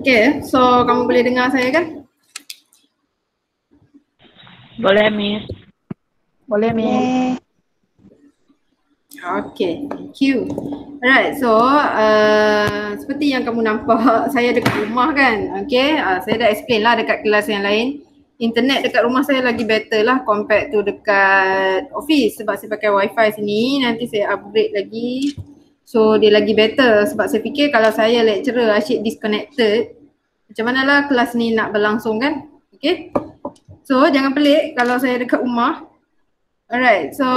Okay, so kamu boleh dengar saya kan? Boleh, Miss. Boleh, Miss. Okay, thank you. Alright, so seperti yang kamu nampak saya dekat rumah kan. Okay, saya dah explain lah dekat kelas yang lain. Internet dekat rumah saya lagi better lah compared to dekat office sebab saya pakai wifi sini. Nanti saya upgrade lagi. So dia lagi better sebab saya fikir kalau saya lecturer asyik disconnected, macam manalah kelas ni nak berlangsung kan. Okay, so jangan pelik kalau saya dekat rumah. Alright, so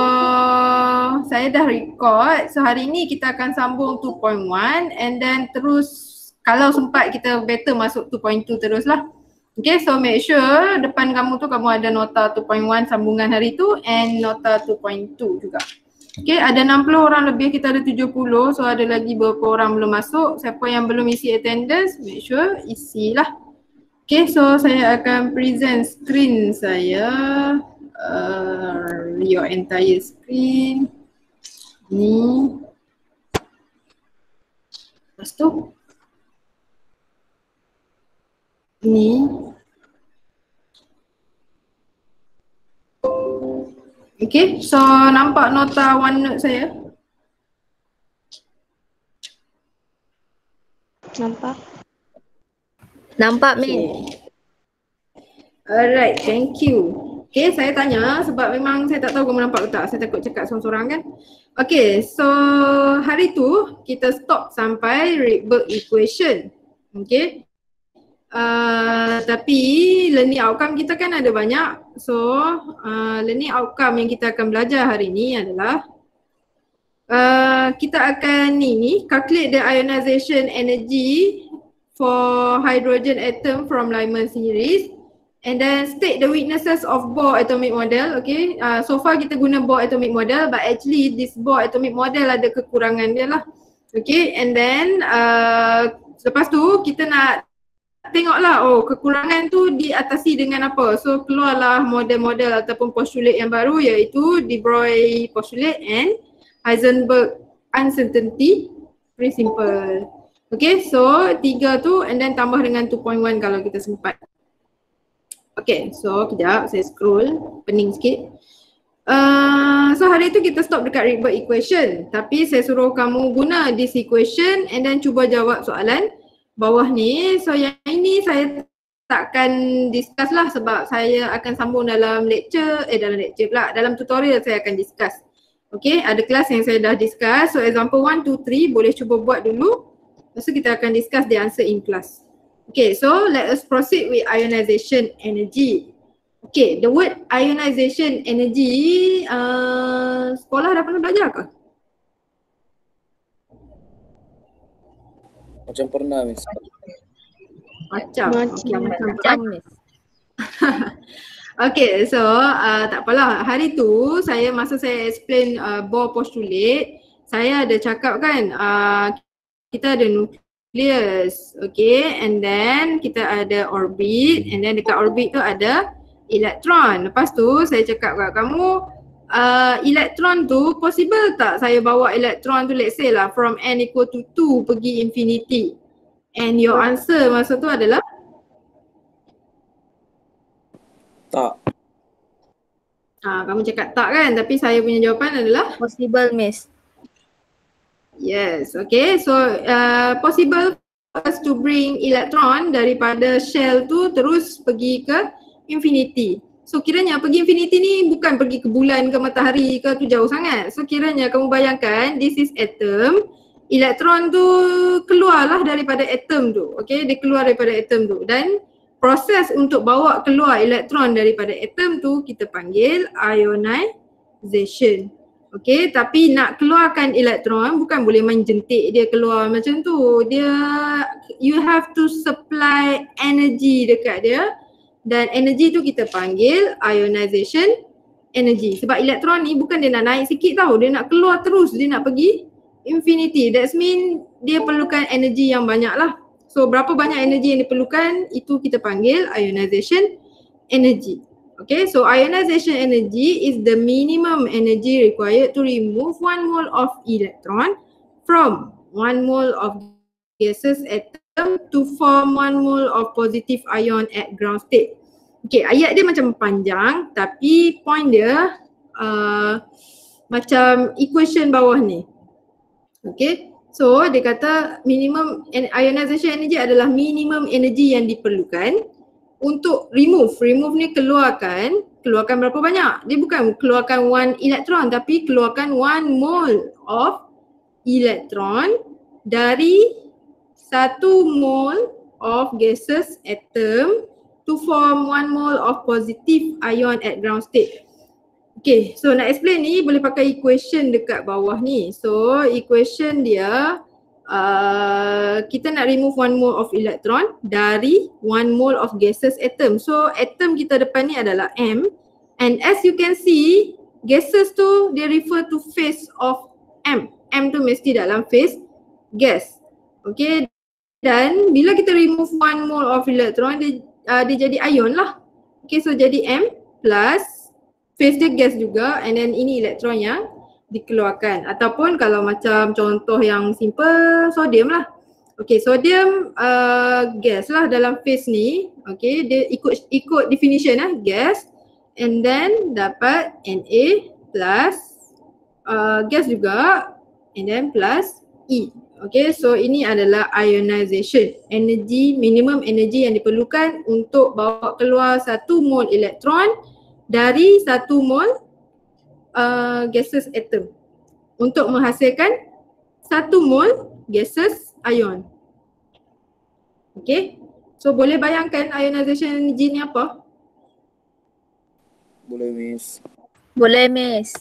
saya dah record. So hari ni kita akan sambung 2.1 and then terus kalau sempat kita better masuk 2.2 terus lah. Okay, so make sure depan kamu tu kamu ada nota 2.1 sambungan hari tu and nota 2.2 juga. Okay, ada 60 orang lebih, kita ada 70, so ada lagi beberapa orang belum masuk. Siapa yang belum isi attendance, make sure isi lah. Okay, so saya akan present screen saya. Your entire screen ni. Lepas tu ni. Okay, so nampak nota OneNote saya? Nampak, Min. Okay. Alright, thank you. Okay, saya tanya sebab memang saya tak tahu kamu nampak ke tak. Saya takut cakap seorang-seorang kan. Okay, so hari tu kita stop sampai Rydberg equation. Okay. Tapi learning outcome kita kan ada banyak. So learning outcome yang kita akan belajar hari ni adalah kita akan calculate the ionization energy for hydrogen atom from Lyman series. And then state the weaknesses of Bohr atomic model. Okay, so far kita guna Bohr atomic model, but actually this Bohr atomic model ada kekurangan dia lah. Okay, and then lepas tu kita nak tengoklah kekurangan tu diatasi dengan apa. So keluarlah model-model ataupun postulate yang baru, iaitu de Broglie postulate and Heisenberg uncertainty. Very simple. Okay, so 3 tu and then tambah dengan 2.1 kalau kita sempat. Okay, so kejap saya scroll, pening sikit. So hari tu kita stop dekat Rydberg equation, tapi saya suruh kamu guna this equation and then cuba jawab soalan bawah ni. So yang ini saya takkan discuss lah sebab saya akan sambung dalam dalam tutorial saya akan discuss. Okay, ada kelas yang saya dah discuss. So example 1, 2, 3 boleh cuba buat dulu. Lepas tu kita akan discuss the answer in class. Okay, so let us proceed with ionization energy. Okay, the word ionization energy, sekolah dah pernah belajar ke? Macam pernah, Miss. Macam. Miss. Okay, so tak apalah. Hari tu masa saya explain Bohr postulate, saya ada cakap kan kita ada nucleus, okay, and then kita ada orbit, and then dekat orbit tu ada elektron. Lepas tu saya cakap kat kamu, elektron tu possible tak saya bawa elektron tu let's say lah from n equal to 2 pergi infinity, and your answer masa tu adalah Tak. kamu cakap tak kan, tapi saya punya jawapan adalah Possible, Miss. yes. Okay, so possible for us to bring electron daripada shell tu terus pergi ke infinity. So kiranya pergi infinity ni bukan pergi ke bulan ke matahari ke, tu jauh sangat. So kiranya kamu bayangkan this is atom, elektron tu keluarlah daripada atom tu. Okay, dia keluar daripada atom tu dan proses untuk bawa keluar elektron daripada atom tu kita panggil ionization. Okay, tapi nak keluarkan elektron bukan boleh main jentik dia keluar macam tu. You have to supply energy dekat dia, dan energy tu kita panggil ionization energy. Sebab elektron ni bukan dia nak naik sikit tau, dia nak keluar terus, dia nak pergi infinity. That means dia perlukan energy yang banyak lah. So berapa banyak energy yang diperlukan, itu kita panggil ionization energy. Okay, so ionization energy is the minimum energy required to remove 1 mole of electron from 1 mole of gaseous atom to form 1 mole of positive ion at ground state. Okay, ayat dia macam panjang tapi point dia macam equation bawah ni. Okay, so dia kata minimum ionization energy adalah minimum energy yang diperlukan untuk remove ni keluarkan berapa banyak? Dia bukan keluarkan 1 elektron tapi keluarkan 1 mole of elektron dari 1 mole of gaseous atom to form 1 mole of positive ion at ground state. Okay, so nak explain ni boleh pakai equation dekat bawah ni. So equation dia kita nak remove 1 mole of electron dari 1 mole of gaseous atom. So atom kita depan ni adalah M, and as you can see gases tu dia refer to phase of M. M tu mesti dalam phase gas. Okay, dan bila kita remove 1 mole of electron dia jadi ion lah. Okay, so jadi M plus phase dia gas juga, and then ini elektron yang dikeluarkan. Ataupun kalau macam contoh yang simple, sodium lah. Okay, sodium gas lah dalam phase ni. Okay, dia ikut definition lah, gas, and then dapat Na plus gas juga, and then plus E. Okay, so ini adalah ionization. Energy, minimum energy yang diperlukan untuk bawa keluar 1 mole elektron dari 1 mole gaseous atom untuk menghasilkan 1 mole gaseous ion. Okay, so boleh bayangkan ionization energy ni apa? Boleh Miss. Boleh, Miss.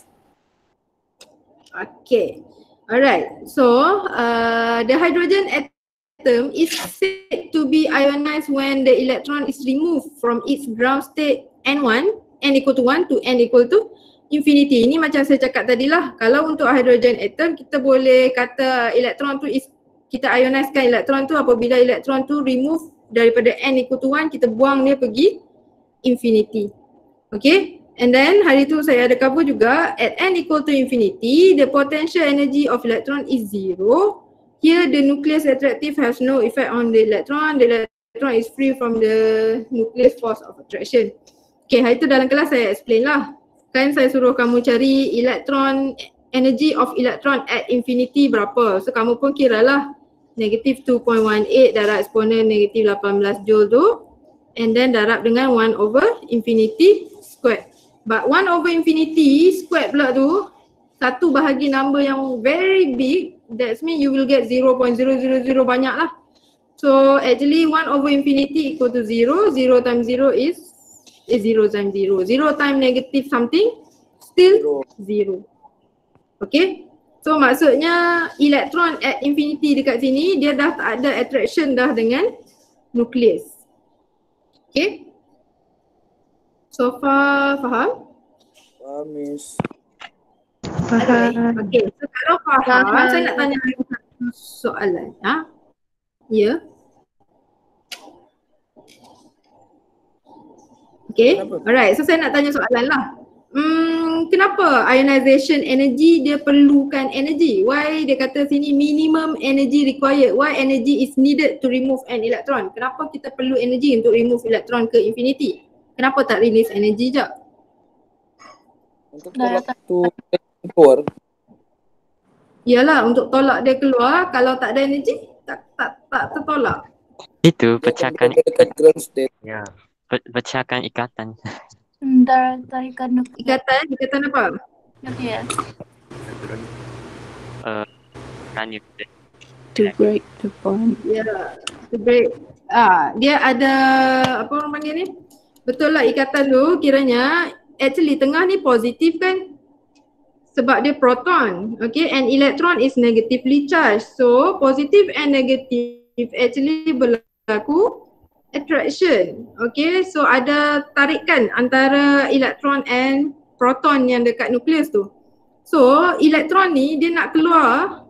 Okay, alright. So the hydrogen atom is said to be ionized when the electron is removed from its ground state N1, N equal to 1 to N equal to infinity. Ini macam saya cakap tadi lah, kalau untuk hydrogen atom kita boleh kata elektron tu kita ioniskan elektron tu apabila elektron tu remove daripada N equal to 1, kita buang dia pergi infinity. Okay, and then hari tu saya ada cover juga, at N equal to infinity the potential energy of electron is 0. Here the nucleus attractive has no effect on the electron is free from the nucleus force of attraction. Okay, hari tu dalam kelas saya explain lah. Kan saya suruh kamu cari energy of electron at infinity berapa. So kamu pun kira lah negative 2.18 darab eksponen negative 18 joule tu, and then darab dengan 1 over infinity squared. But 1 over infinity squared pula tu satu bahagi number yang very big, that means you will get 0.000 banyak lah. So actually 1 over infinity equal to 0, 0 times 0 is 0 times 0. 0 times negative something still 0. Okay, so maksudnya elektron at infinity dekat sini dia dah tak ada attraction dah dengan nukleus. Okay, so far faham? Faham Miss. Okay, so kalau faham, saya nak tanya lagi satu soalan. Ya. Okay, alright. So saya nak tanya soalan lah. Kenapa ionization energy dia perlukan energy? Why dia kata sini minimum energy required? Why energy is needed to remove an electron? Kenapa kita perlu energy untuk remove electron ke infinity? Kenapa tak release energy je? Untuk tolak tu keluar. Yalah, untuk tolak dia keluar. Kalau tak ada energy, tak tertolak. Itu pecahkan Ground state. ya. Pecahkan ikatan. Tarikan nukleus. Ikatan apa? Nukleus. Nukleus. To break the bond. Ya, to break. Dia ada apa orang panggil ni? Betul lah ikatan tu kiranya actually tengah ni positif kan? Sebab dia proton. Okay, and electron is negatively charged. So positive and negative actually berlaku attraction. Okay, so ada tarikan antara elektron and proton yang dekat nukleus tu. So elektron ni dia nak keluar,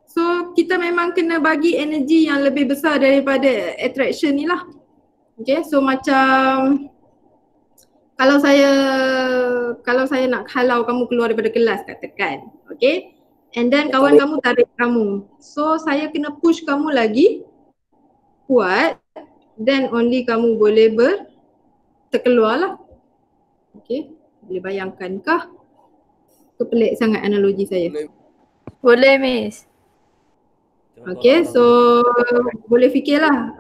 so kita memang kena bagi energi yang lebih besar daripada attraction ni lah. Okay, so macam kalau saya nak halau kamu keluar daripada kelas katakan, okay, and then kawan kamu tarik kamu, so saya kena push kamu lagi kuat, then only kamu boleh terkeluar lah. Okay, boleh bayangkankah? Pelik sangat analogi saya. Boleh Miss. Okay, so boleh fikirlah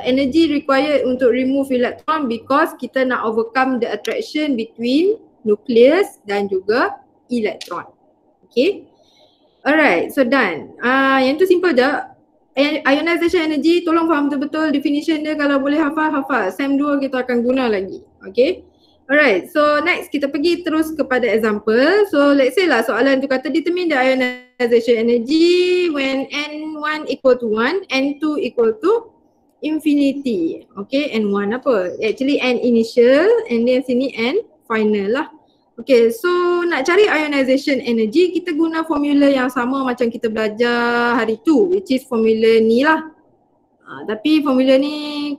energy required untuk remove electron because kita nak overcome the attraction between nucleus dan juga electron. Okay, alright, so done. Yang tu simple je. Ionization energy, tolong faham betul-betul definition dia, kalau boleh hafal. Sem 2 kita akan guna lagi. Okay, alright, so next kita pergi terus kepada example. So let's say lah soalan tu kata determine the ionization energy when N1 equal to 1, N2 equal to infinity. Okay, N1 apa? Actually N initial and then sini N final lah. Okay, so nak cari ionization energy kita guna formula yang sama macam kita belajar hari tu, which is formula ni lah. Tapi formula ni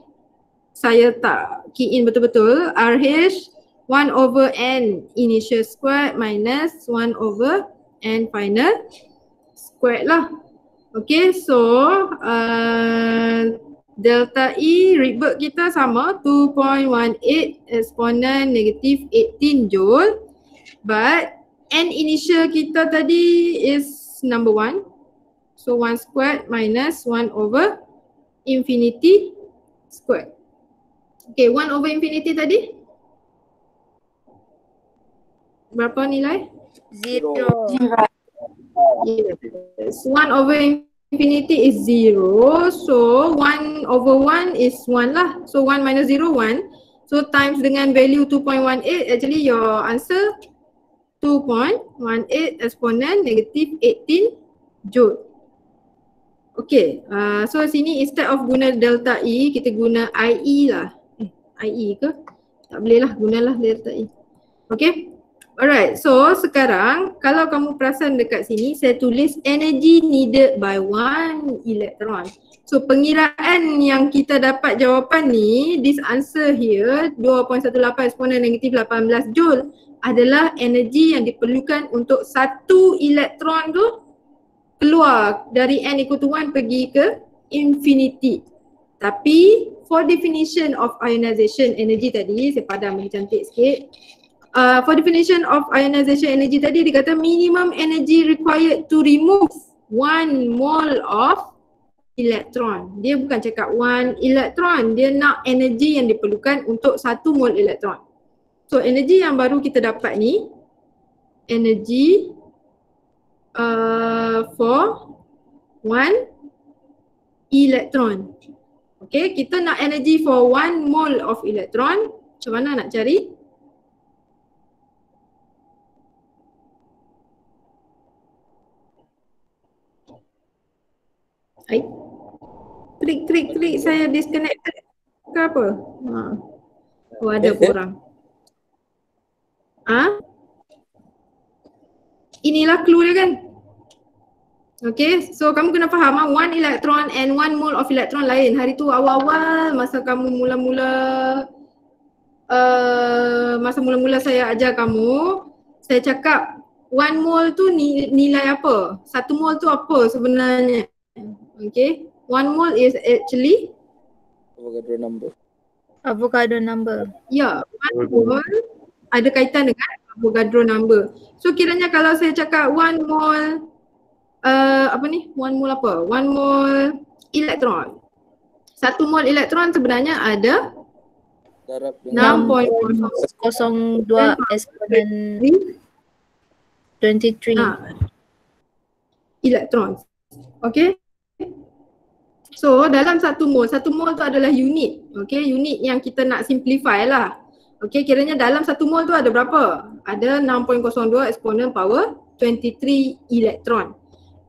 saya tak key in betul-betul. RH 1 over N initial squared minus 1 over N final squared lah. Okay, so delta E Rydberg kita sama 2.18 exponent negative 18 joule. But N initial kita tadi is number 1. So 1 squared minus 1 over infinity squared. Okay, 1 over infinity tadi berapa nilai? 0. Yes, 1 over infinity is 0. So 1 over 1 is 1 lah. So 1 minus 0, 1. So times dengan value 2.18, actually your answer 2.18 exponent negative 18 joule. Okay, so sini instead of guna delta E, kita guna IE lah. IE ke? Tak boleh lah, gunalah delta E. Okay, alright, so sekarang kalau kamu perasan dekat sini, saya tulis energy needed by 1 electron. So pengiraan yang kita dapat jawapan ni, this answer here 2.18 exponent negative 18 joule adalah energi yang diperlukan untuk satu elektron tu keluar dari N equal to 1 pergi ke infinity. Tapi for definition of ionization energy tadi, saya padam lagi cantik sikit. For definition of ionization energy tadi dia kata minimum energy required to remove 1 mole of electron. Dia bukan cakap 1 electron, dia nak energi yang diperlukan untuk 1 mole elektron. So energi yang baru kita dapat ni energi for 1 electron. Okay, kita nak energi for 1 mole of electron. Macam mana nak cari? Klik saya disconnected ke apa? Oh ada kurang. Inilah clue dia kan. Okay, so kamu kena faham 1 electron and 1 mole of electron lain. Hari tu awal-awal masa kamu mula-mula saya ajar kamu, saya cakap 1 mole tu nilai apa? 1 mole tu apa sebenarnya? Okay, 1 mole is actually Avogadro number. Ya, 1 mole ada kaitan dengan Avogadro number. So kiranya kalau saya cakap 1 mole 1 mole apa? 1 mole elektron. 1 mole elektron sebenarnya ada 6.02 exponent 23 elektron. Okay. So dalam 1 mole tu adalah unit. Okay, unit yang kita nak simplify lah. Okay, kiranya dalam 1 mole tu ada berapa? Ada 6.02 exponent power 23 elektron.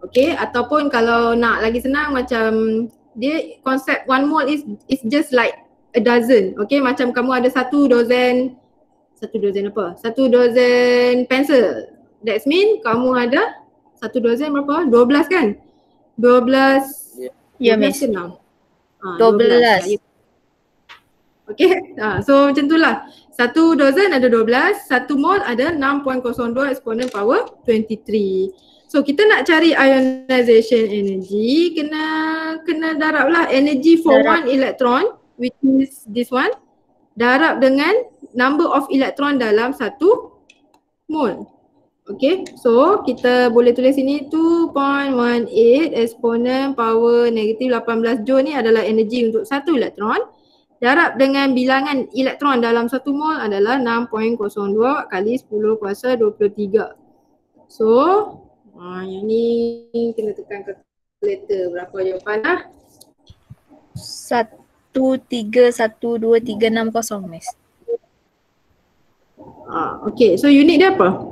Okay, ataupun kalau nak lagi senang macam dia konsep 1 mole is just like a dozen. Okay, macam kamu ada 1 dozen apa? 1 dozen pensel. That means kamu ada 1 dozen berapa? 12 kan? 12. Ya miss. 12. Okay, so macam itulah. Satu dozen ada 12, satu mol ada 6.02 exponent power 23. So kita nak cari ionization energy, kena darab lah energy for Darab. one electron, which is this one, darab dengan number of electron dalam satu mol. Okay, so kita boleh tulis sini 2.18 exponent power negatif 18 joule ni adalah energi untuk satu elektron. Darab dengan bilangan elektron dalam satu mol adalah 6.02 kali 10 kuasa 23. So, yang ni kena tekan calculator. Berapa jawapan lah? 1312360 Miss. Okay, so unit dia apa?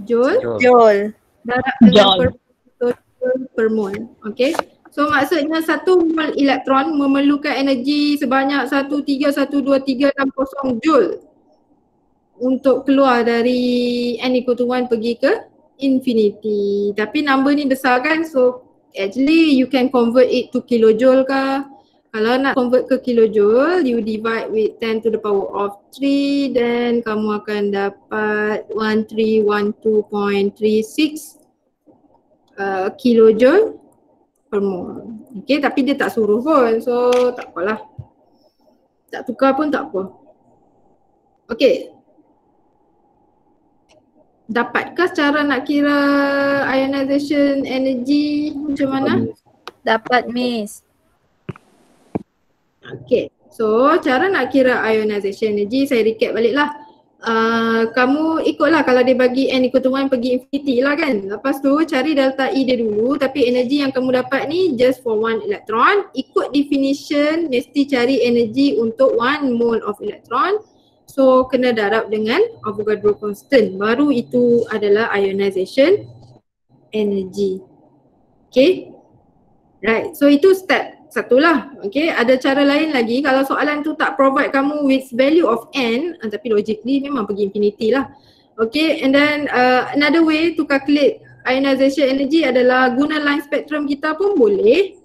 Joule. Joule. Darab dengan per mol. Okay. So maksudnya satu mol elektron memerlukan energi sebanyak 1312360 joule untuk keluar dari n equal to 1 pergi ke infinity. Tapi number ni besar kan, so actually you can convert it to kilojoule ke. Kalau nak convert ke kilojoule, you divide with 10 to the power of 3, then kamu akan dapat 1312.36 kilojoule per mol. Okay, tapi dia tak suruh pun, so tak apalah. Tak tukar pun tak apa. Okay. Dapatkah cara nak kira ionization energy macam mana? Dapat Miss. Okay, so cara nak kira ionization energy, saya recap balik lah. Kamu ikutlah kalau dia bagi n equal to 1 pergi infinity lah kan. Lepas tu cari delta E dia dulu, tapi energi yang kamu dapat ni just for one electron. Ikut definition mesti cari energi untuk 1 mole of electron. So kena darab dengan Avogadro constant, baru itu adalah ionization energy. Okay, right, so itu step satu lah. Okay, ada cara lain lagi kalau soalan tu tak provide kamu with value of n, tapi logically memang pergi infinity lah. Okay, and then another way to calculate ionization energy adalah guna line spectrum kita pun boleh.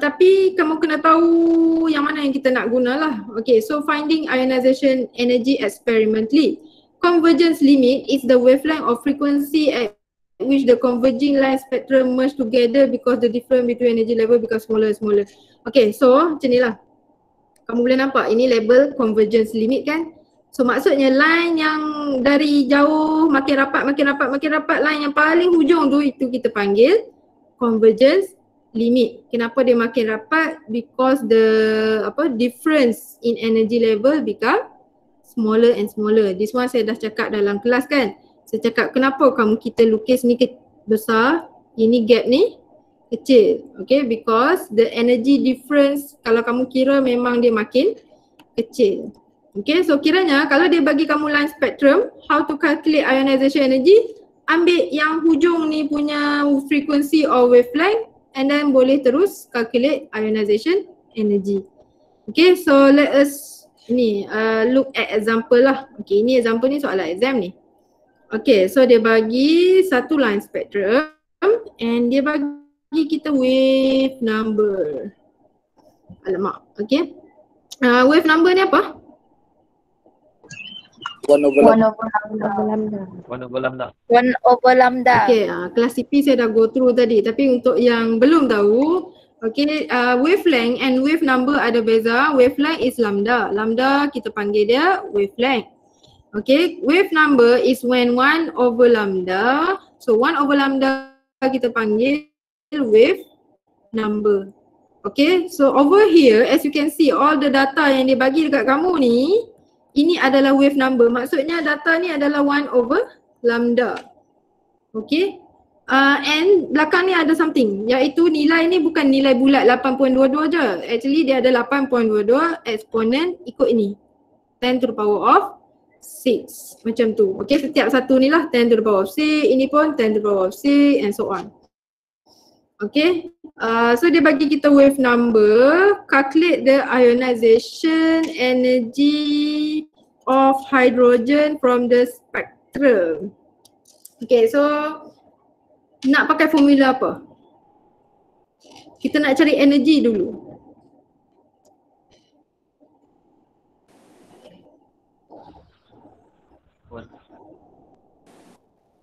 Tapi kamu kena tahu yang mana yang kita nak guna lah. Okay, so finding ionization energy experimentally. Convergence limit is the wavelength of frequency at which the converging line spectrum merge together because the difference between energy level becomes smaller and smaller. Okay, so macam ni lah. Kamu boleh nampak ini label convergence limit kan. So maksudnya line yang dari jauh makin rapat, line yang paling hujung tu itu kita panggil convergence limit. Kenapa dia makin rapat? Because the difference in energy level become smaller and smaller. This one saya dah cakap dalam kelas kan. Saya cakap kenapa kita lukis ni besar, ini gap ni kecil. Okay, because the energy difference kalau kamu kira memang dia makin kecil. Okay, so kiranya kalau dia bagi kamu line spectrum, how to calculate ionization energy, ambil yang hujung ni punya frequency or wavelength and then boleh terus calculate ionization energy. Okay, so let us look at example lah. Okay, ini example ni soalan exam ni. Okay, so dia bagi satu line spectrum and dia bagi kita wave number. Alamak, okay. Wave number ni apa? 1 over lambda. Okay, kelas CP saya dah go through tadi, tapi untuk yang belum tahu, okay, wavelength and wave number ada beza. Wavelength is lambda. Lambda kita panggil dia wavelength. Okay, wave number is when 1 over lambda. So 1 over lambda kita panggil wave number. Okay, so over here as you can see all the data yang dia bagi dekat kamu ni, ini adalah wave number. Maksudnya data ni adalah 1 over lambda. Okay, and belakang ni ada something, iaitu nilai ni bukan nilai bulat 8.22 je. Actually dia ada 8.22 eksponen ikut ini 10 to the power of 6 macam tu. Okay, setiap satu ni lah 10 to the power of 6, ini pun 10 to the power of 6 and so on. Okay, so dia bagi kita wave number, calculate the ionization energy of hydrogen from the spectrum. Okay, so nak pakai formula apa? Kita nak cari energy dulu.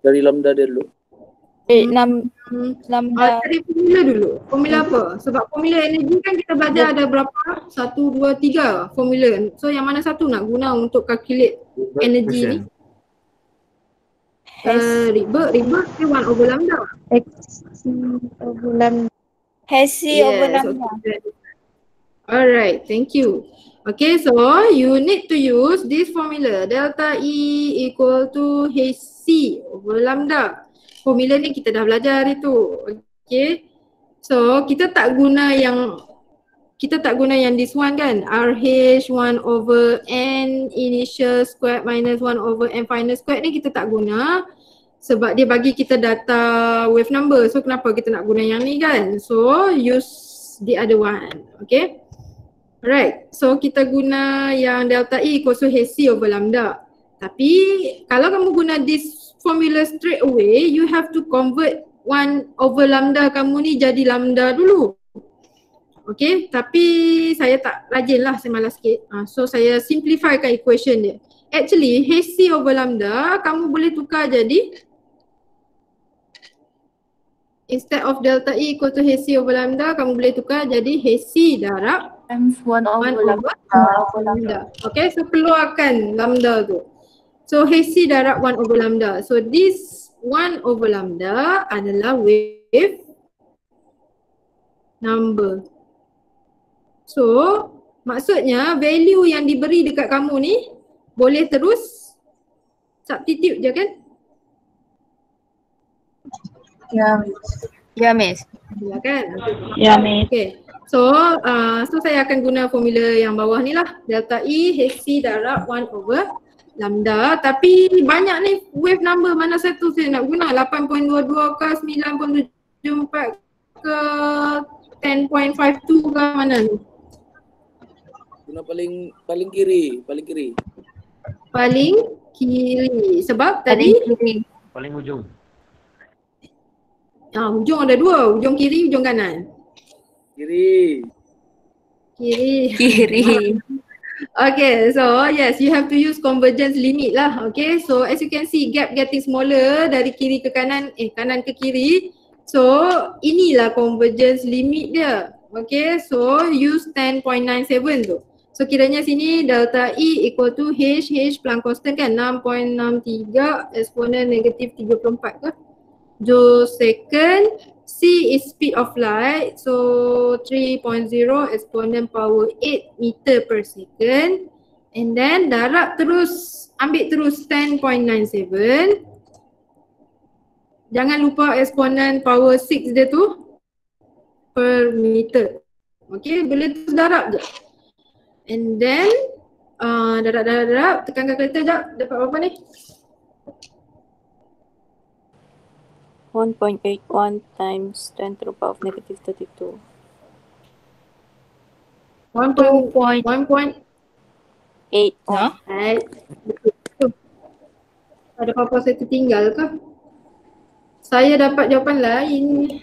Dari lambda dulu. Lambda. Cari formula dulu. Formula apa? Sebab formula energy kan kita belajar ada berapa? 1, 2, 3 formula. So yang mana satu nak guna untuk calculate energy ni? Ribet dia 1 over lambda. Hesi over lambda. Alright, thank you. Okay, so you need to use this formula. Delta E equal to Hc over lambda. Formula ni kita dah belajar hari tu. Okay. So kita tak guna yang this one kan. RH 1 over N initial squared minus 1 over N final squared ni kita tak guna. Sebab dia bagi kita data wave number. So kenapa kita nak guna yang ni kan? So use the other one. Okay. Alright. So kita guna yang delta E equals to Hc over lambda. Tapi kalau kamu guna this formula straight away, you have to convert 1 over lambda kamu ni jadi lambda dulu. Okay, tapi saya tak rajin lah, saya malas sikit. So saya simplifykan equation dia. Actually Hc over lambda kamu boleh tukar jadi, instead of delta E equal to Hc over lambda, kamu boleh tukar jadi Hc darab Times 1 over lambda. Okay, so keluarkan lambda tu. So Hc darab 1 over lambda. So this 1 over lambda adalah wave number. So maksudnya value yang diberi dekat kamu ni boleh terus substitute je kan? Ya, Miss. Ya kan? Ya, Miss. Okay. So saya akan guna formula yang bawah ni lah. Delta E Hc darab 1 over lambda. Tapi banyak ni wave number, mana satu saya nak guna? 8.22 ke 9.74 ke 10.52 ke mana ni? Guna paling kiri. Paling kiri. Sebab tadi Paling ujung. ujung ada dua, ujung kiri, ujung kanan. Kiri. Okay, so yes, you have to use convergence limit lah. Okay, so as you can see, gap getting smaller dari kiri ke kanan, kanan ke kiri. So inilah convergence limit dia. Okay, so use 10.97 tu. So kiranya sini delta E equal to H Planck constant kan 6.63 eksponen negatif 34 ke? Joule second. C is speed of light, so 3.0 exponent power 8 meter per second. And then darab terus, ambil terus 10.97. Jangan lupa eksponen power 6 dia tu per meter. Okay, boleh terus darab je. And then darab, tekan kalkulator jap, dapat berapa ni? 1.81 times 10 to the power of negative 32. 1.8. Ada apa-apa saya tertinggal ke? Saya dapat jawapan lain.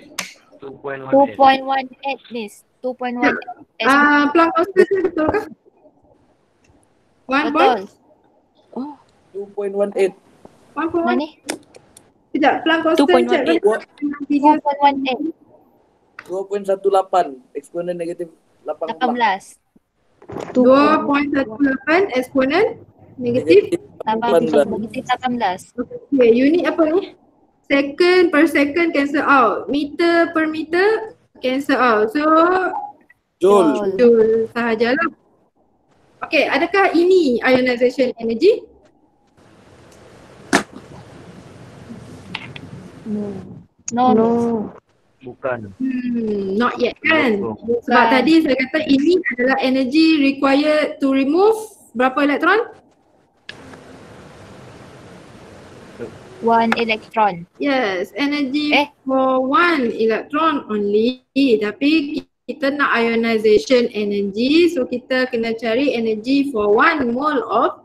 2.18, Miss. 2.18. Planck constant betul ke? 1 Betul. 2.18. 1.1. Mana ni? Tidak, Planck constant check 2.18. 2.18 eksponen negatif 18. 2.18 eksponen negatif 18. Okay, unit apa ni? Second per second cancel out. Meter per meter cancel out. So Joule sahajalah. Okay, adakah ini ionization energy? No. Bukan. Not yet kan? Sebab tadi saya kata ini adalah energy required to remove berapa elektron? 1 electron. Yes, energy for 1 electron only. Tapi kita nak ionization energy, so kita kena cari energy for 1 mole of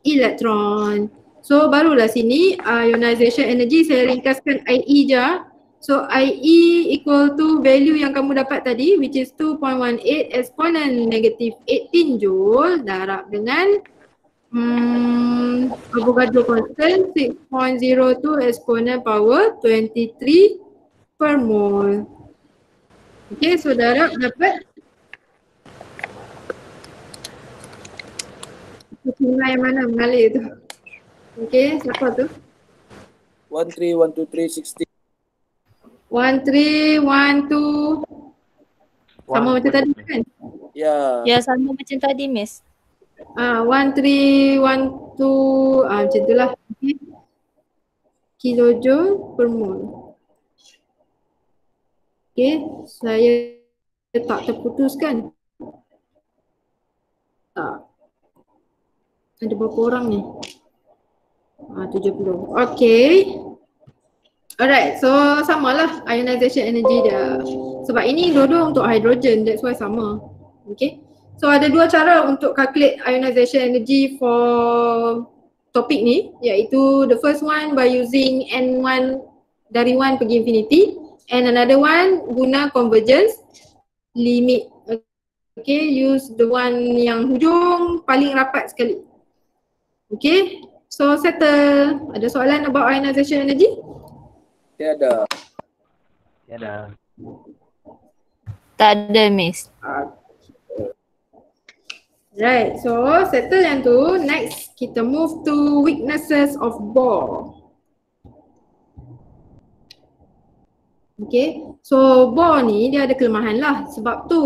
electron. So barulah sini ionization energy saya ringkaskan IE je. So IE equal to value yang kamu dapat tadi, which is 2.18 exponent negative 18 joule darab dengan Avogadro constant 6.02 exponent power 23 per mole. Okay, so darab dapat nilai yang mana mengalir tu. Okay, siapa tu? 13, 1, 2, 3, 60. 1, 3, 1, 2. Sama macam tadi kan? Ya. Ya, sama macam tadi, Miss. 1, 3, 1, 2. Macam tu lah. Okay. Kilojoule per mole. Okay, saya tak terputuskan. Tak. Ada berapa orang ni? 70. Okay. Alright, so samalah ionization energy dia. Sebab ini dua-dua untuk hydrogen, that's why sama. Okay. So ada dua cara untuk calculate ionization energy for topik ni, iaitu the first one by using N1 dari 1 pergi infinity, and another one guna convergence limit. Okay, use the one yang hujung paling rapat sekali. Okay, so settle. Ada soalan about ionization energy? Tiada. Tiada. Tak ada, Miss. Right, so settle yang tu. Next, kita move to weaknesses of Bohr. Okay, so Bohr ni dia ada kelemahan lah. Sebab tu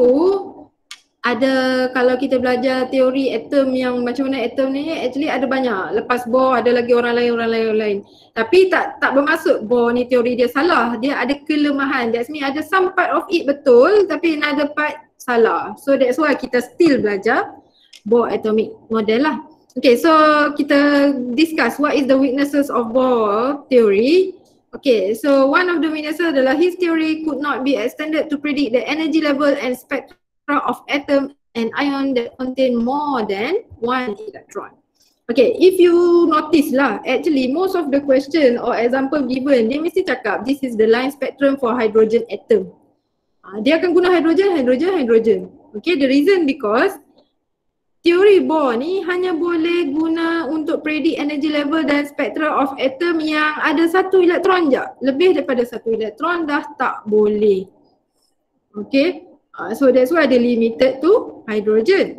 ada, kalau kita belajar teori atom yang macam mana atom ni, actually ada banyak. Lepas Bohr ada lagi orang lain. Tapi tak bermaksud Bohr ni teori dia salah. Dia ada kelemahan. That's mean ada some part of it betul tapi another part salah. So that's why kita still belajar Bohr atomic model lah. Okay, so kita discuss what is the weaknesses of Bohr theory. Okay, so one of the weaknesses adalah his theory could not be extended to predict the energy level and spectrum of atom and ion that contain more than one electron. Okay, if you notice lah, actually most of the question or example given, dia mesti cakap this is the line spectrum for hydrogen atom. Dia akan guna hydrogen. Okay, the reason because teori Bohr ni hanya boleh guna untuk predict energy level dan spectra of atom yang ada satu elektron je. Lebih daripada satu elektron dah tak boleh. Okay. So that's why dia limited to hydrogen.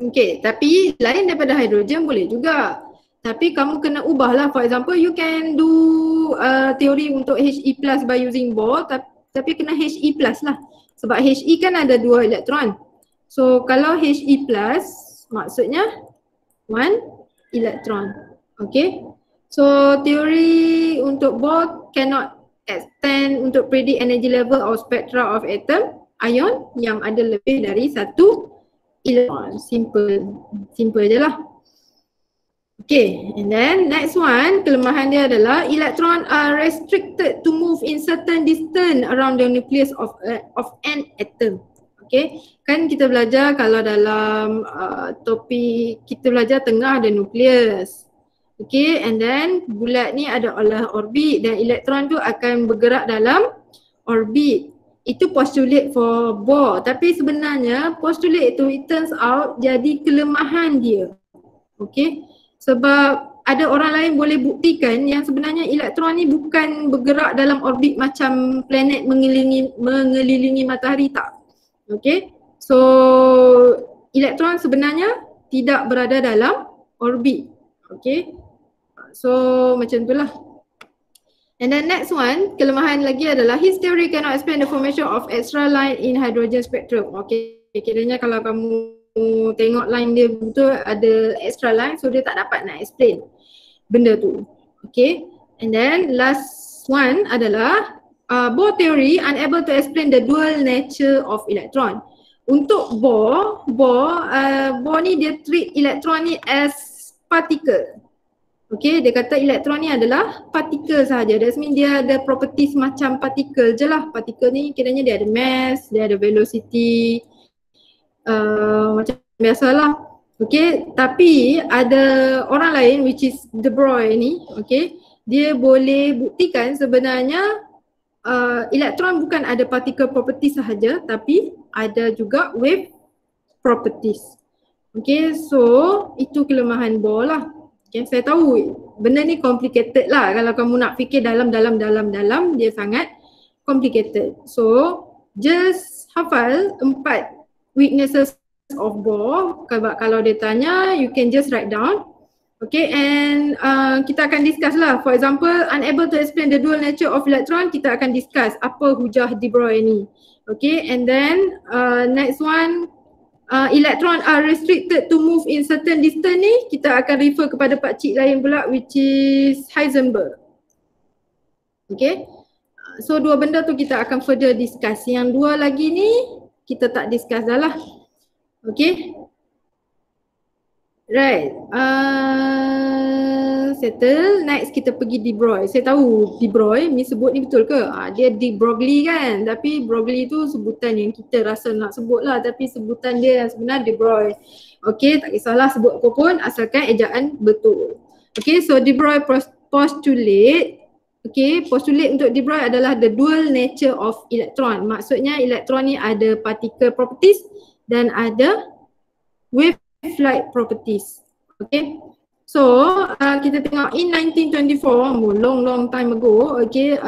Okay, tapi lain daripada hydrogen boleh juga. Tapi kamu kena ubah lah. For example, you can do teori untuk He plus by using Bohr, tapi kena He plus lah. Sebab He kan ada 2 elektron. So kalau He plus maksudnya 1 elektron. Okay. So teori untuk Bohr cannot extend untuk predict energy level or spectra of atom ion yang ada lebih dari satu elektron. Simple je lah. Okay, and then next one, kelemahan dia adalah electron are restricted to move in certain distance around the nucleus of an atom. Okay, kan kita belajar kalau dalam topik kita belajar tengah ada nukleus. Okay, and then bulat ni ada orbit dan elektron tu akan bergerak dalam orbit. Itu postulate for Bohr, tapi sebenarnya postulate itu it turns out jadi kelemahan dia. Okay, sebab ada orang lain boleh buktikan yang sebenarnya elektron ni bukan bergerak dalam orbit macam planet mengelilingi matahari, tak. Okay, so elektron sebenarnya tidak berada dalam orbit. Okay, so macam itulah. And then next one, kelemahan lagi adalah his theory cannot explain the formation of extra line in hydrogen spectrum. Okay, kiranya kalau kamu tengok line dia betul ada extra line, so dia tak dapat nak explain benda tu. Okay, and then last one adalah Bohr theory unable to explain the dual nature of electron. Untuk Bohr ni dia treat electron ni as particle. Okay, dia kata elektron ni adalah partikel sahaja. That means dia ada properties macam partikel je lah. Partikel ni kiranya dia ada mass, dia ada velocity, macam biasalah. Okay, tapi ada orang lain which is De Broglie ni, okay, dia boleh buktikan sebenarnya elektron bukan ada particle property sahaja tapi ada juga wave properties. Okay, so itu kelemahan Bohr lah. Okay, saya tahu benda ni complicated lah, kalau kamu nak fikir dalam dia sangat complicated. So just hafal 4 weaknesses of Bohr. Kalau dia tanya, you can just write down. Okay, and kita akan discuss lah. For example, unable to explain the dual nature of electron, kita akan discuss apa hujah de Broglie ni. Okay, and then next one, electron are restricted to move in certain distance ni, kita akan refer kepada pakcik lain pula, which is Heisenberg. Okay, so dua benda tu kita akan further discuss. Yang dua lagi ni kita tak discuss dah lah. Okay, right, settle. Next kita pergi de Broglie. Saya tahu de Broglie ni sebut ni betul ke? Dia de Broglie kan, tapi Broglie tu sebutan yang kita rasa nak sebut lah, tapi sebutan dia yang sebenar de Broglie. Okay, tak kisahlah sebut apa pun asalkan ejaan betul. Okay, so de Broglie postulate. Okay, postulate untuk de Broglie adalah the dual nature of electron. Maksudnya elektron ni ada particle properties dan ada wave flight properties. Okay, so kita tengok in 1924, long time ago, okay,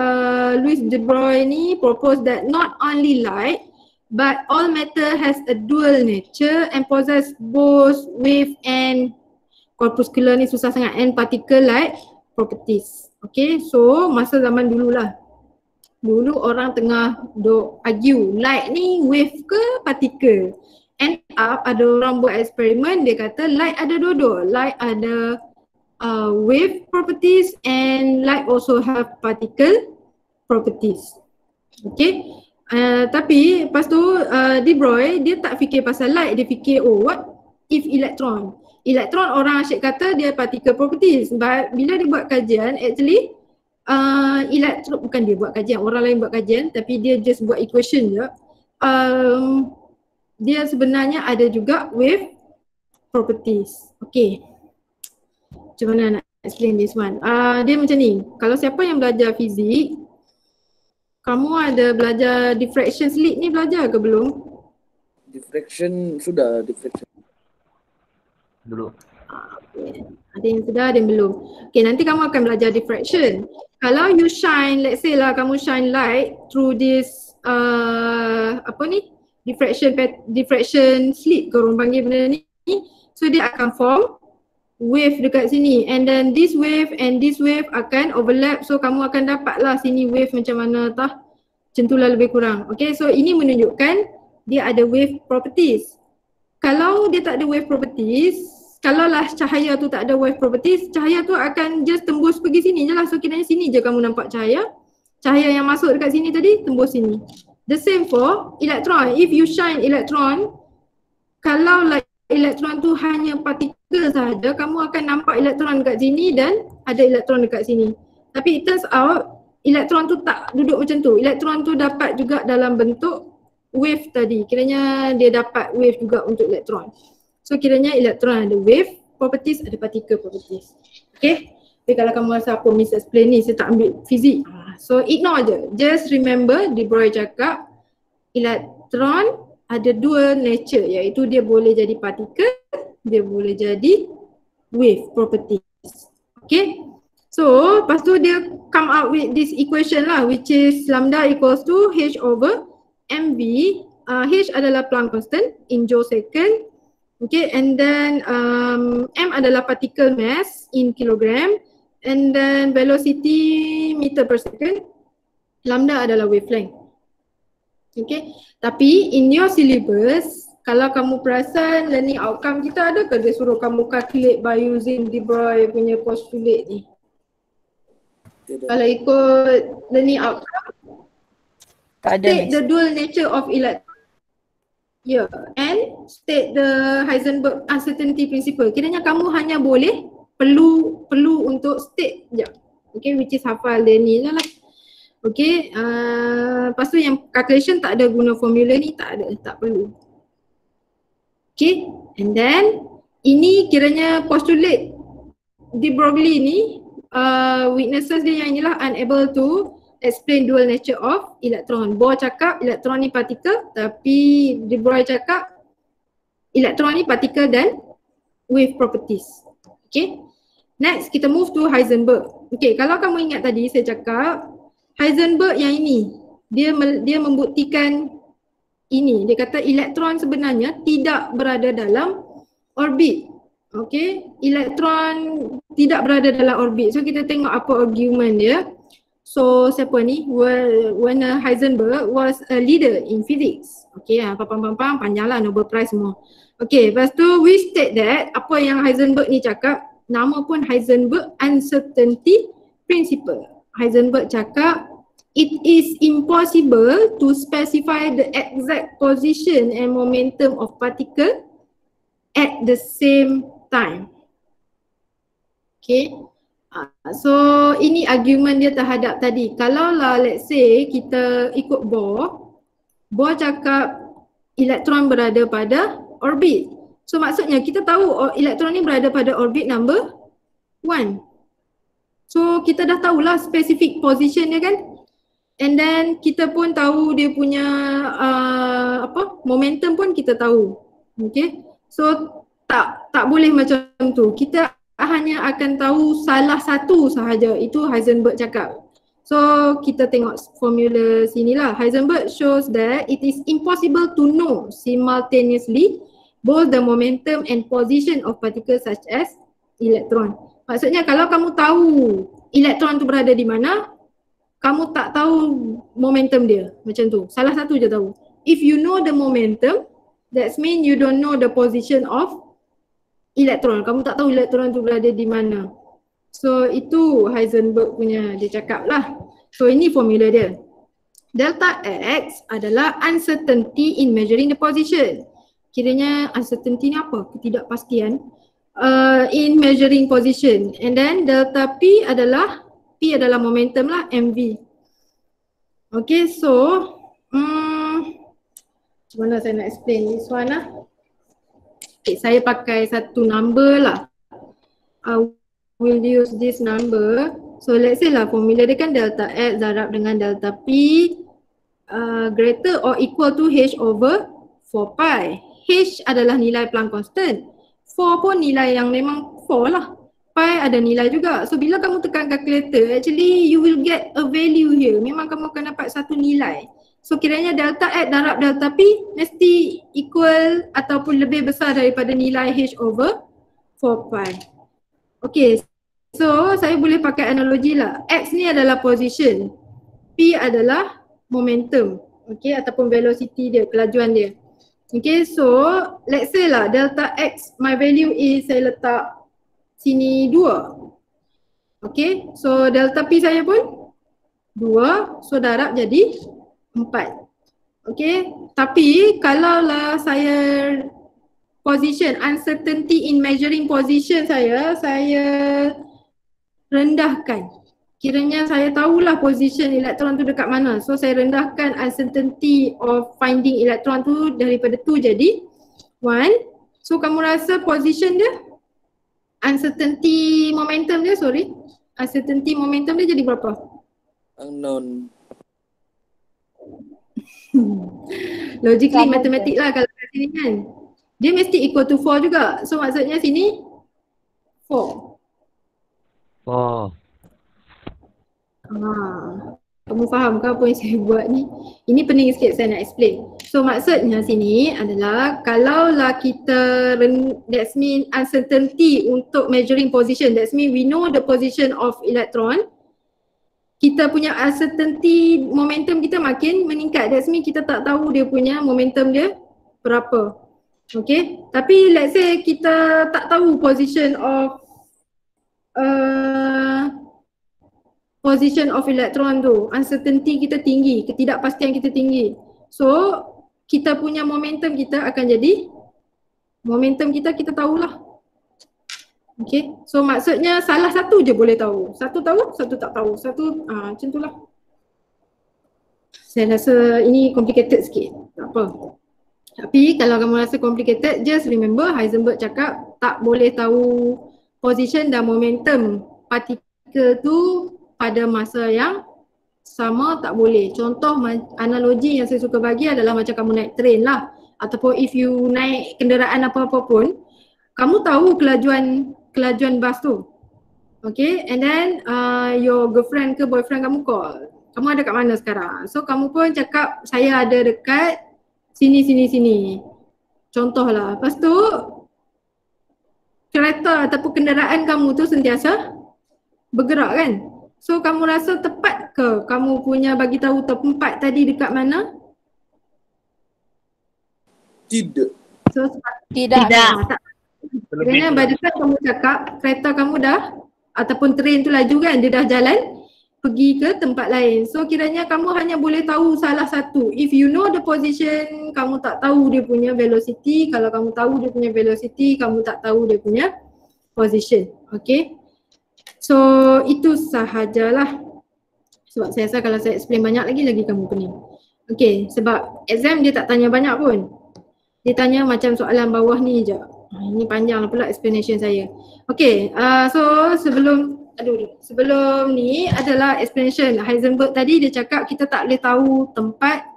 Louis de Broglie ni proposed that not only light but all matter has a dual nature and possess both wave and corpuscular ni susah sangat, and particle light properties. Okay, so masa zaman dulu lah, dulu orang tengah duk argue light ni wave ke particle. End up ada orang buat eksperimen, dia kata light ada dua-dua. Light ada wave properties and light also have particle properties. Okay, tapi lepas tu de Broglie dia tak fikir pasal light, dia fikir what if electron. Elektron orang asyik kata dia particle properties, but bila dia buat kajian actually elektron, bukan dia buat kajian, orang lain buat kajian, tapi dia just buat equation je. Dia sebenarnya ada juga wave properties. Okay, macam mana nak explain this one? Dia macam ni, kalau siapa yang belajar fizik, kamu ada belajar diffraction slit ni, belajar ke belum? Diffraction sudah, diffraction Dulu. Okay. Ada yang sudah, ada yang belum. Okay, nanti kamu akan belajar diffraction. Kalau you shine, let's say lah kamu shine light through this apa ni, diffraction slit ke orang panggil benda ni. So dia akan form wave dekat sini, and then this wave and this wave akan overlap. So kamu akan dapat lah sini wave macam mana tah, macam tu lah lebih kurang. Okay, so ini menunjukkan dia ada wave properties. Kalau dia tak ada wave properties, kalau lah cahaya tu tak ada wave properties, cahaya tu akan just tembus pergi sini je lah. So kiranya sini je kamu nampak cahaya. Cahaya yang masuk dekat sini tadi tembus sini. The same for electron. If you shine electron, kalau like elektron tu hanya partikel sahaja, kamu akan nampak elektron dekat sini dan ada elektron dekat sini. Tapi it turns out elektron tu tak duduk macam tu. Elektron tu dapat juga dalam bentuk wave tadi. Kiranya dia dapat wave juga untuk elektron. So kiranya elektron ada wave properties, ada particle properties. Okay. Tapi kalau kamu rasa apa miss explain ni, saya tak ambil fizik. So ignore je. Just remember de Broglie cakap elektron ada dua nature, iaitu dia boleh jadi particle, dia boleh jadi wave properties. Okay. So lepas tu dia come out with this equation lah, which is lambda equals to H over mv. H adalah Planck constant in joule second. Okay, and then m adalah particle mass in kilogram, and then velocity meter per second. Lambda adalah wavelength. Okay, tapi in your syllabus, kalau kamu perasan learning outcome kita ada ke dia suruh kamu calculate by using de Broglie punya postulate ni? tidak. Kalau ikut learning outcome, Tak ada. state the dual nature of electron. Yeah, and state the Heisenberg uncertainty principle. Kiranya kamu hanya boleh perlu untuk state je. Okay, which is hafal dia ni lah. Okay, lepas tu yang calculation tak ada guna formula ni, tak ada, tak perlu. Okay, and then ini kiranya postulate de Broglie ni, weaknesses dia yang inilah, unable to explain dual nature of electron. Bohr cakap elektron ni partikel, tapi De Broglie cakap elektron ni partikel dan wave properties. Okay. Next, kita move to Heisenberg. Okay, kalau kamu ingat tadi saya cakap Heisenberg yang ini, dia membuktikan ini. Dia kata elektron sebenarnya tidak berada dalam orbit. Okay, elektron tidak berada dalam orbit. So kita tengok apa argument dia. So siapa ni? Werner Heisenberg was a leader in physics. Okay, panjang lah, Nobel Prize semua. Okay, lepas tu we state that apa yang Heisenberg ni cakap, nama pun Heisenberg Uncertainty Principle. Heisenberg cakap it is impossible to specify the exact position and momentum of particle at the same time. Okay. So ini argument dia terhadap tadi. Kalau lah let's say kita ikut Bohr cakap elektron berada pada orbit. So maksudnya kita tahu elektron ni berada pada orbit number 1. So kita dah tahulah specific position dia kan. And then kita pun tahu dia punya momentum pun kita tahu. Okay. So tak boleh macam tu. Kita hanya akan tahu salah satu sahaja. Itu Heisenberg cakap. So kita tengok formula sinilah. Heisenberg shows that it is impossible to know simultaneously both the momentum and position of particles such as electron. Maksudnya kalau kamu tahu elektron tu berada di mana, kamu tak tahu momentum dia. Macam tu. Salah satu je tahu. If you know the momentum, that means you don't know the position of elektron. Kamu tak tahu elektron tu berada di mana. So itu Heisenberg punya, dia cakap lah. So ini formula dia. Delta X adalah uncertainty in measuring the position. Kiranya uncertainty ni apa? Ketidakpastian in measuring position. And then delta P adalah momentum lah, mv. Okay, so macam mana saya nak explain this one lah. Okay, saya pakai satu number lah. We'll use this number. So let's say lah formula dia kan delta X darab dengan delta P greater or equal to H over 4 pi. H adalah nilai Planck constant. 4 pun nilai yang memang 4 lah. Pi ada nilai juga. So bila kamu tekan calculator, actually you will get a value here. Memang kamu akan dapat satu nilai. So kiranya delta X darab delta P mesti equal ataupun lebih besar daripada nilai H over 4 pi. Okay, so saya boleh pakai analogi lah. X ni adalah position, P adalah momentum, okay, ataupun velocity dia, kelajuan dia. Okay, so let's say lah delta X, my value is saya letak sini 2. Okay, so delta P saya pun 2, so darab jadi 4. Okay, tapi kalaulah saya position, uncertainty in measuring position saya rendahkan. Kiranya saya tahulah position elektron tu dekat mana. So saya rendahkan uncertainty of finding elektron tu daripada 2 jadi 1. So kamu rasa position dia, uncertainty momentum dia jadi berapa? Unknown. Logically matematik lah kalau kat sini kan. Dia mesti equal to 4 juga. So maksudnya sini 4. Oh. Kamu faham ke apa yang saya buat ni? Ini pening sikit saya nak explain. So maksudnya sini adalah kalaulah kita, that means uncertainty untuk measuring position, that means we know the position of electron, kita punya uncertainty momentum kita makin meningkat. That means kita tak tahu dia punya momentum dia berapa. Okay, tapi let's say kita tak tahu position of electron tu, uncertainty kita tinggi, ketidakpastian kita tinggi. So kita punya momentum kita akan jadi, momentum kita tahulah. Okay, so maksudnya salah satu je boleh tahu. Satu tahu, satu tak tahu. Macam tu lah. Saya rasa ini complicated sikit, tak apa. Tapi kalau kamu rasa complicated, just remember Heisenberg cakap tak boleh tahu position dan momentum partikel tu pada masa yang sama tak boleh. Contoh analogi yang saya suka bagi adalah macam kamu naik train lah, ataupun if you naik kenderaan apa-apa pun, kamu tahu kelajuan bas tu. Okay, and then your girlfriend ke boyfriend kamu call, kamu ada kat mana sekarang? So kamu pun cakap saya ada dekat sini. Contoh lah. Lepas tu kereta ataupun kenderaan kamu tu sentiasa bergerak kan? So kamu rasa tepat ke kamu punya bagi tahu tempat tadi dekat mana? Tidak. So Tidak. tak. Kerana by the time kamu cakap kereta kamu dah ataupun train tu laju kan, dia dah jalan pergi ke tempat lain. So kiranya kamu hanya boleh tahu salah satu. If you know the position, kamu tak tahu dia punya velocity. Kalau kamu tahu dia punya velocity, kamu tak tahu dia punya position. Okay. So itu sahajalah. Sebab saya rasa kalau saya explain banyak lagi kamu pening. Okay, sebab exam dia tak tanya banyak pun. Dia tanya macam soalan bawah ni je. Ini panjang pula explanation saya. Okay, so sebelum ni adalah explanation. Heisenberg tadi dia cakap kita tak boleh tahu tempat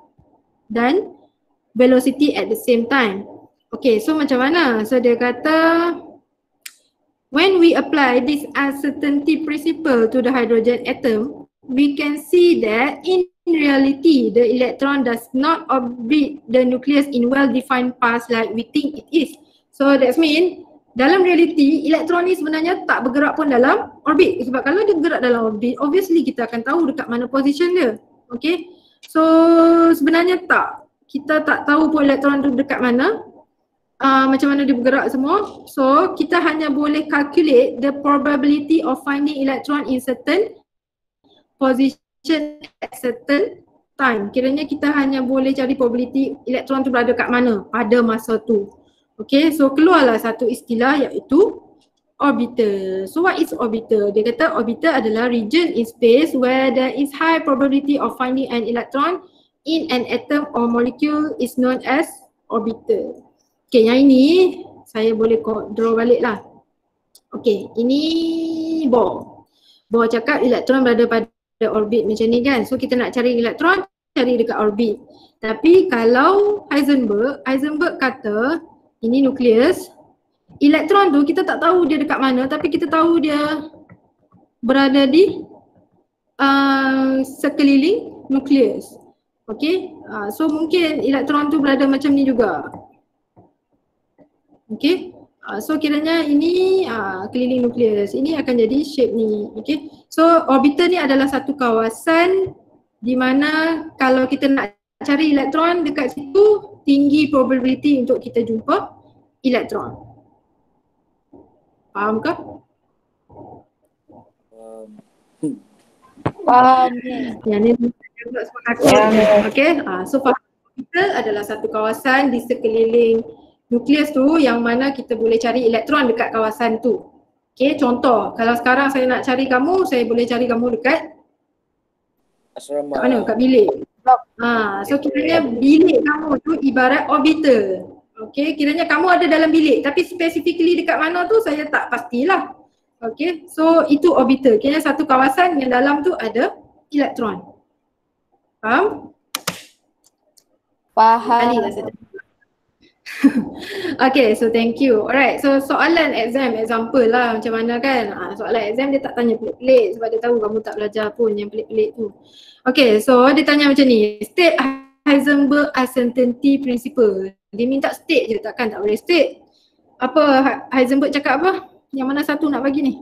dan velocity at the same time. Okay, so macam mana? So dia kata when we apply this uncertainty principle to the hydrogen atom, we can see that in reality the electron does not orbit the nucleus in well-defined paths like we think it is. So that means dalam reality elektron ni sebenarnya tak bergerak pun dalam orbit. Sebab kalau dia bergerak dalam orbit, obviously kita akan tahu dekat mana position dia. Okay. So sebenarnya tak. Kita tak tahu pun elektron tu dekat mana. Macam mana dia bergerak semua. So kita hanya boleh calculate the probability of finding electron in certain position at certain time. Kiranya kita hanya boleh cari probability elektron tu berada kat mana pada masa tu. Okay, so keluarlah satu istilah iaitu orbiter. So what is orbiter? Dia kata orbiter adalah region in space where there is high probability of finding an electron in an atom or molecule is known as orbiter. Okay, yang ini saya boleh draw balik lah. Okay, ini Bohr. Bohr cakap elektron berada pada orbit macam ni kan. So kita nak cari elektron, cari dekat orbit. Tapi kalau Heisenberg kata ini nukleus, elektron tu kita tak tahu dia dekat mana tapi kita tahu dia berada di sekeliling nukleus. Okay, so mungkin elektron tu berada macam ni juga. Okay, so kiranya ini keliling nukleus, ini akan jadi shape ni. Okay, so orbiter ni adalah satu kawasan di mana kalau kita nak cari elektron dekat situ, tinggi probability untuk kita jumpa elektron. Faham ke? Faham. Yang ni okay, so orbiter adalah satu kawasan di sekeliling nukleus tu yang mana kita boleh cari elektron dekat kawasan tu. Okay, contoh kalau sekarang saya nak cari kamu, saya boleh cari kamu dekat Asrama. kat mana? Kat bilik. So kiranya bilik kamu tu ibarat orbiter. Okay, kiranya kamu ada dalam bilik tapi specifically dekat mana tu saya tak pastilah. Okay, so itu orbiter. Kiranya satu kawasan yang dalam tu ada elektron. Faham? Faham. Kali lah saya Okay, so thank you. Alright, so soalan example lah macam mana kan. Soalan exam dia tak tanya pelik-pelik sebab dia tahu kamu tak belajar pun yang pelik-pelik tu. Okay, so dia tanya macam ni. State Heisenberg uncertainty principle. Dia minta state je, takkan tak boleh state. Apa Heisenberg cakap apa? Yang mana satu nak bagi ni?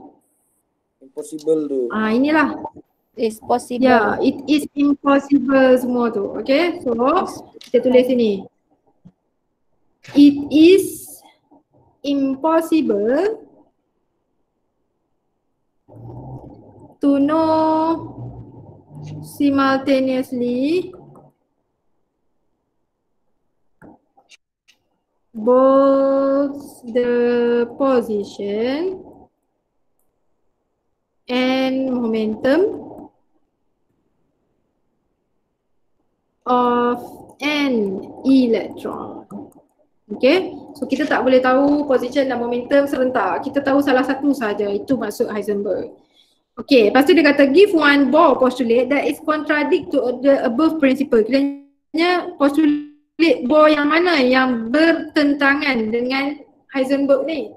Impossible tu. Inilah. It's possible. Yeah, it is impossible semua tu. Okay, so kita tulis sini. It is impossible to know simultaneously both the position and momentum of an electron. Okay, so kita tak boleh tahu position dan momentum serentak. Kita tahu salah satu saja, itu maksud Heisenberg. Okay, lepas tu dia kata give one Bohr postulate that is contradict to the above principle. Kiranya postulate Bohr yang mana yang bertentangan dengan Heisenberg ni?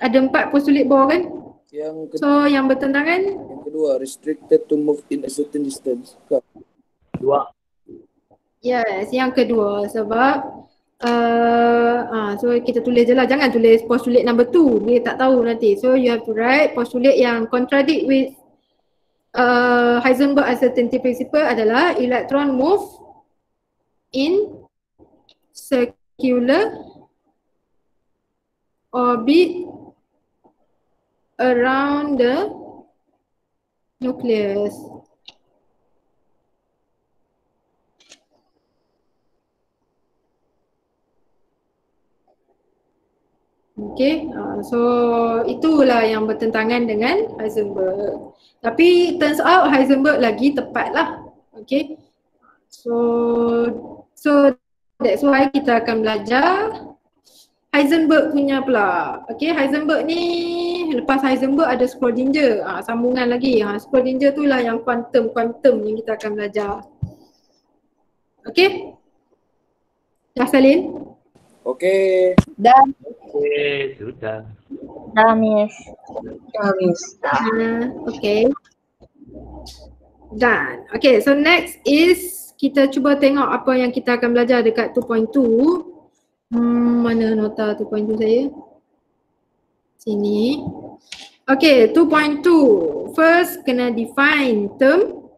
Ada 4 postulate Bohr kan? Yang So yang bertentangan kedua, restricted to move in a certain distance. Bukan. Dua. yes, yang kedua sebab so kita tulis je lah, jangan tulis postulate number 2, dia tak tahu nanti. So you have to write postulate yang contradict with Heisenberg uncertainty principle adalah electron move in circular orbit around the nucleus. Okay, so itulah yang bertentangan dengan Heisenberg. Tapi turns out Heisenberg lagi tepat lah. Okay, so that's why kita akan belajar Heisenberg punya pula. Okay, Heisenberg ni lepas Heisenberg ada Schrödinger, sambungan lagi. Schrödinger tu lah yang quantum yang kita akan belajar. Okay, dah salin? Okay. Dah. Okey, sudah. Dah, Miss. Okay. Done. Okay, so next is kita cuba tengok apa yang kita akan belajar dekat 2.2. Mana nota 2.2 saya? Sini. Okay, 2.2. First kena define term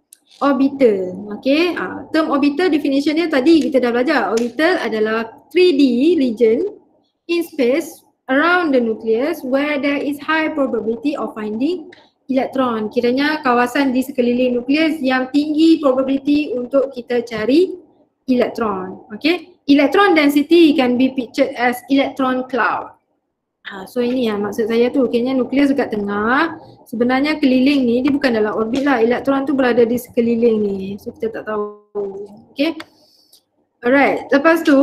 orbital. Okay, term orbital definition dia tadi kita dah belajar. Orbital adalah 3D region in space around the nucleus where there is high probability of finding electron. Kiranya kawasan di sekeliling nukleus yang tinggi probability untuk kita cari electron. Okay, electron density can be pictured as electron cloud. So ini yang maksud saya tu, kayaknya nukleus dekat tengah. Sebenarnya keliling ni dia bukan dalam orbit lah, elektron tu berada di sekeliling ni. So kita tak tahu. Okay, alright, lepas tu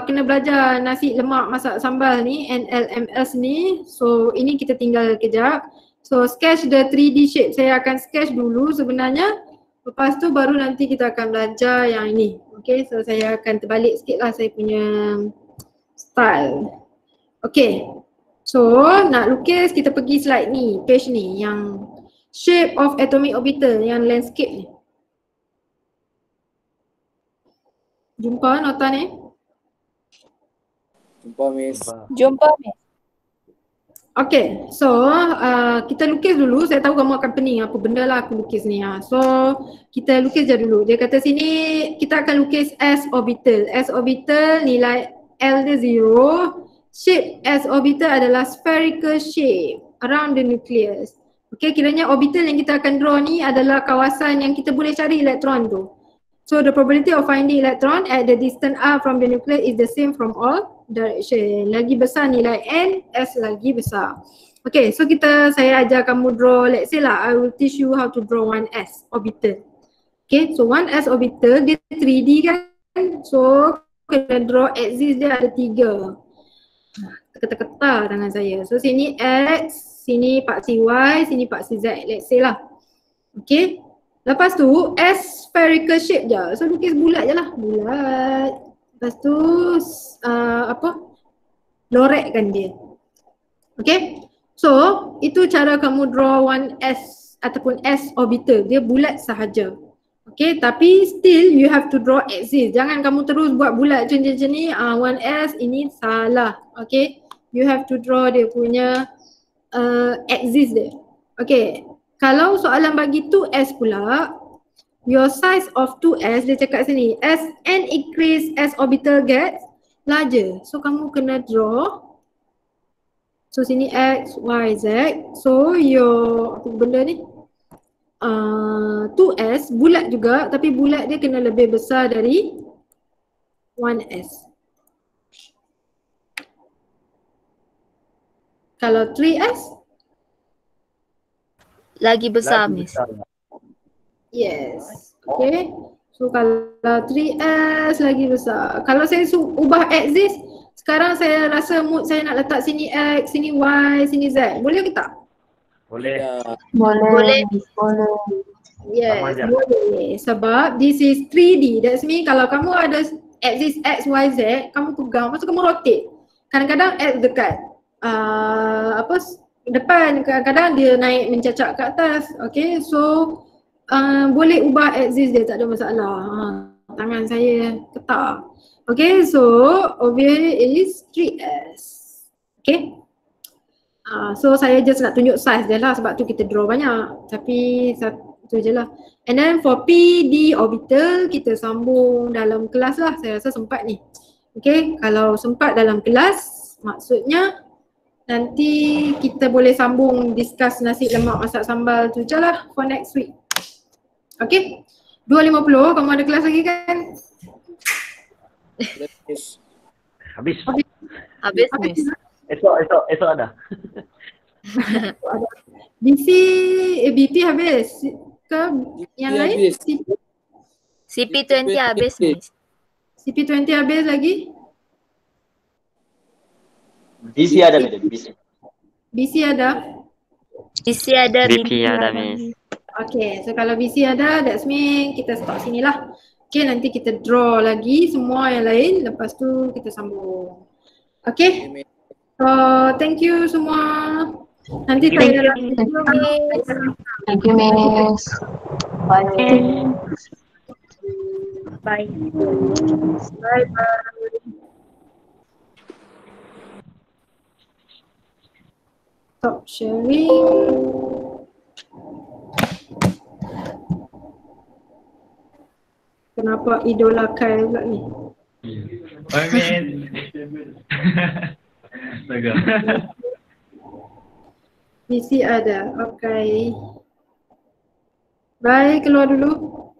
kena belajar nasi lemak masak sambal ni, NLMS ni. So ini kita tinggal kejap. So sketch the 3D shape, saya akan sketch dulu sebenarnya. Lepas tu baru nanti kita akan belajar yang ini. Okay, so saya akan terbalik sikit lah saya punya style. Okay, so nak lukis kita pergi slide ni, page ni yang shape of atomic orbital, yang landscape ni. Jumpa nota ni? Jumpa, Miss. Jumpa, Miss. Okay, so kita lukis dulu. Saya tahu kamu akan pening apa benda lah aku lukis ni. So kita lukis je dulu. Dia kata sini kita akan lukis S orbital. S orbital nilai L dia 0. Shape S orbital adalah spherical shape around the nucleus. Okay, kiranya orbital yang kita akan draw ni adalah kawasan yang kita boleh cari elektron tu. So the probability of finding electron at the distance r from the nucleus is the same from all direction. Lagi besar nilai N, S lagi besar. Okay, so saya ajar kamu draw, let's say lah, I will teach you how to draw 1s orbital. Okay, so 1s orbital dia 3D kan. So kena draw axis dia ada 3. Keta-keta tangan saya. So sini X, sini paksi Y, sini paksi Z, let's say lah. Okay, lepas tu S spherical shape je. So lukis bulat je lah, bulat. Lepas tu lorekkan dia. Okay, so itu cara kamu draw 1s ataupun S orbital, dia bulat sahaja. Okay, tapi still you have to draw axis. Jangan kamu terus buat bulat macam ni. 1s ini salah. Okay, you have to draw dia punya axis dia. Okay, kalau soalan bagi 2s pula, your size of 2s, dia cakap sini, as n increase S orbital gets larger. So kamu kena draw. So sini X, Y, Z. So your apa benda ni? 2s bulat juga, tapi bulat dia kena lebih besar dari 1s. Kalau 3s Lagi besar, Miss. yes. Okay. So kalau 3s lagi besar. Kalau saya ubah axis, sekarang saya rasa mood saya nak letak sini X, sini Y, sini Z. Boleh ke tak? Boleh. Tidak. Boleh. Yes, Sama je. boleh. Sebab this is 3D. That's mean kalau kamu ada axis X, Y, Z, kamu pegang, lepas tu kamu rotate. Kadang-kadang X dekat depan, kadang-kadang dia naik mencacak ke atas. Okay, so boleh ubah axis dia, tak ada masalah. Tangan saya ketak. Okay, so over here is 3S. Okay. So saya just nak tunjuk size dia lah sebab tu kita draw banyak. Tapi satu je lah. And then for PD orbital kita sambung dalam kelas lah. Saya rasa sempat ni. Okay, kalau sempat dalam kelas maksudnya nanti kita boleh sambung discuss nasi lemak masak sambal tu je lah for next week. Okay, 2.50 kamu ada kelas lagi kan? Yes. Habis. Habis, Miss. Esok ada. BC, BP habis ke yang lain? Habis. CP20 habis, Miss. CP20 habis lagi? BC ada, madam. BC. BC ada? BC ada, BP ada, Miss. Okay, so kalau BC ada, that's mean kita stop sini lah. Okay, nanti kita draw lagi semua yang lain, lepas tu kita sambung. Okay, so thank you semua. Nanti saya dalam video. Thank you, Miss. Bye. Bye. Bye bye. Stop sharing. Kenapa idola Kyle pula ni? Bye, Miss. Astaga. PC ada, okay. Bye, keluar dulu.